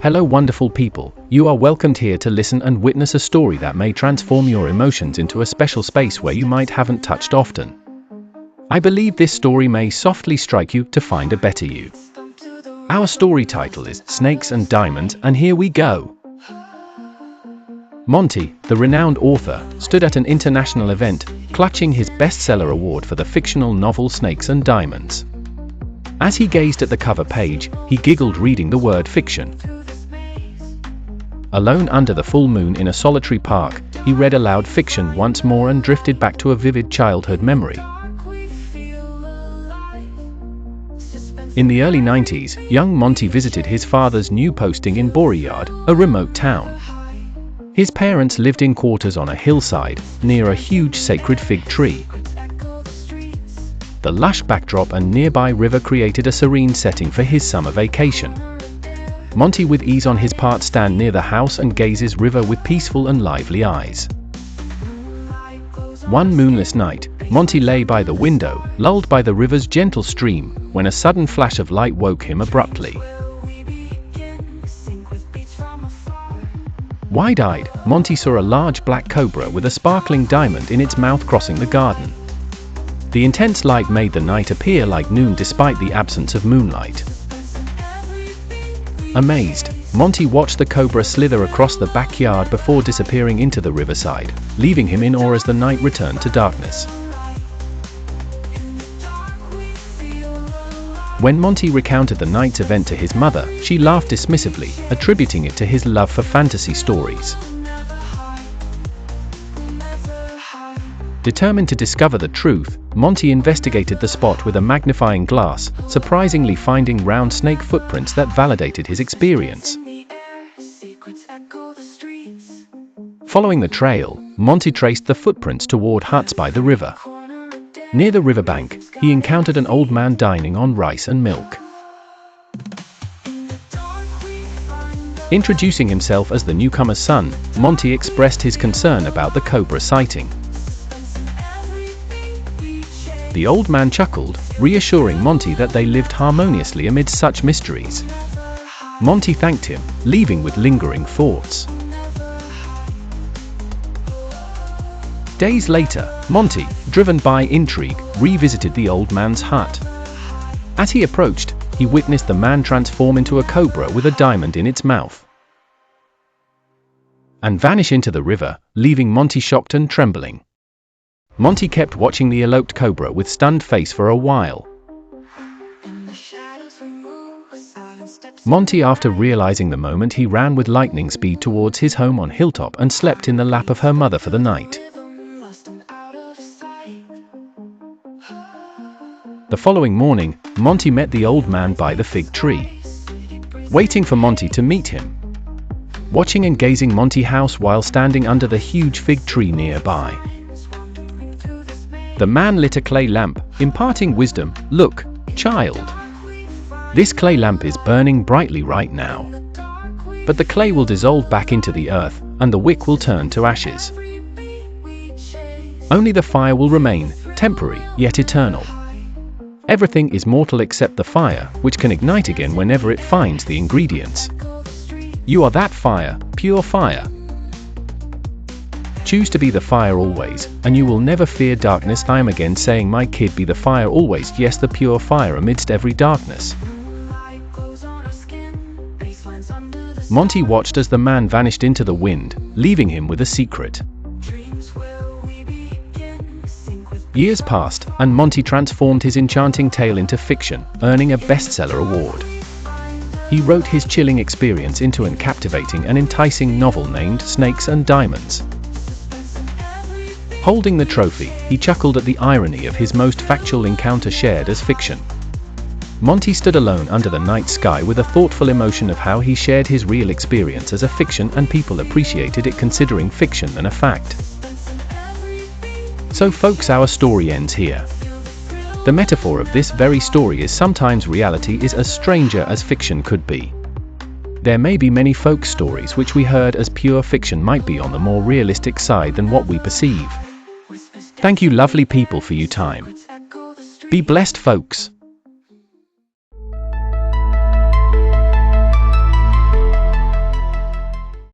Hello wonderful people, you are welcomed here to listen and witness a story that may transform your emotions into a special space where you might haven't touched often. I believe this story may softly strike you to find a better you. Our story title is Snakes and Diamonds, and here we go. Monti, the renowned author, stood at an international event, clutching his bestseller award for the fictional novel Snakes and Diamonds. As he gazed at the cover page, he giggled reading the word fiction. Alone under the full moon in a solitary park, he read aloud fiction once more and drifted back to a vivid childhood memory. In the early 90s, young Monti visited his father's new posting in Boriyaad, a remote town. His parents lived in quarters on a hillside, near a huge sacred fig tree. The lush backdrop and nearby river created a serene setting for his summer vacation. Monti with ease on his part stand near the house and gazes river with peaceful and lively eyes. One moonless night, Monti lay by the window, lulled by the river's gentle stream, when a sudden flash of light woke him abruptly. Wide-eyed, Monti saw a large black cobra with a sparkling diamond in its mouth crossing the garden. The intense light made the night appear like noon despite the absence of moonlight. Amazed, Monti watched the cobra slither across the backyard before disappearing into the riverside, leaving him in awe as the night returned to darkness. When Monti recounted the night's event to his mother, she laughed dismissively, attributing it to his love for fantasy stories. Determined to discover the truth, Monti investigated the spot with a magnifying glass, surprisingly finding round snake footprints that validated his experience. Following the trail, Monti traced the footprints toward huts by the river. Near the riverbank, he encountered an old man dining on rice and milk. Introducing himself as the newcomer's son, Monti expressed his concern about the cobra sighting. The old man chuckled, reassuring Monti that they lived harmoniously amid such mysteries. Monti thanked him, leaving with lingering thoughts. Days later, Monti, driven by intrigue, revisited the old man's hut. As he approached, he witnessed the man transform into a cobra with a diamond in its mouth and vanish into the river, leaving Monti shocked and trembling. Monti kept watching the eloped cobra with stunned face for a while. Monti, after realizing the moment, he ran with lightning speed towards his home on Hilltop and slept in the lap of her mother for the night. The following morning, Monti met the old man by the fig tree, waiting for Monti to meet him. Watching and gazing Monti house while standing under the huge fig tree nearby. The man lit a clay lamp, imparting wisdom. "Look, child. This clay lamp is burning brightly right now. But the clay will dissolve back into the earth, and the wick will turn to ashes. Only the fire will remain, temporary, yet eternal. Everything is mortal except the fire, which can ignite again whenever it finds the ingredients. You are that fire, pure fire. Choose to be the fire always, and you will never fear darkness." I am again saying, my kid, be the fire always, yes, the pure fire amidst every darkness. Monti watched as the man vanished into the wind, leaving him with a secret. Years passed, and Monti transformed his enchanting tale into fiction, earning a bestseller award. He wrote his chilling experience into a captivating and enticing novel named Snakes and Diamonds. Holding the trophy, he chuckled at the irony of his most factual encounter shared as fiction. Monti stood alone under the night sky with a thoughtful emotion of how he shared his real experience as a fiction, and people appreciated it considering fiction than a fact. So folks, our story ends here. The metaphor of this very story is sometimes reality is as stranger as fiction could be. There may be many folk stories which we heard as pure fiction might be on the more realistic side than what we perceive. Thank you lovely people for your time. Be blessed folks.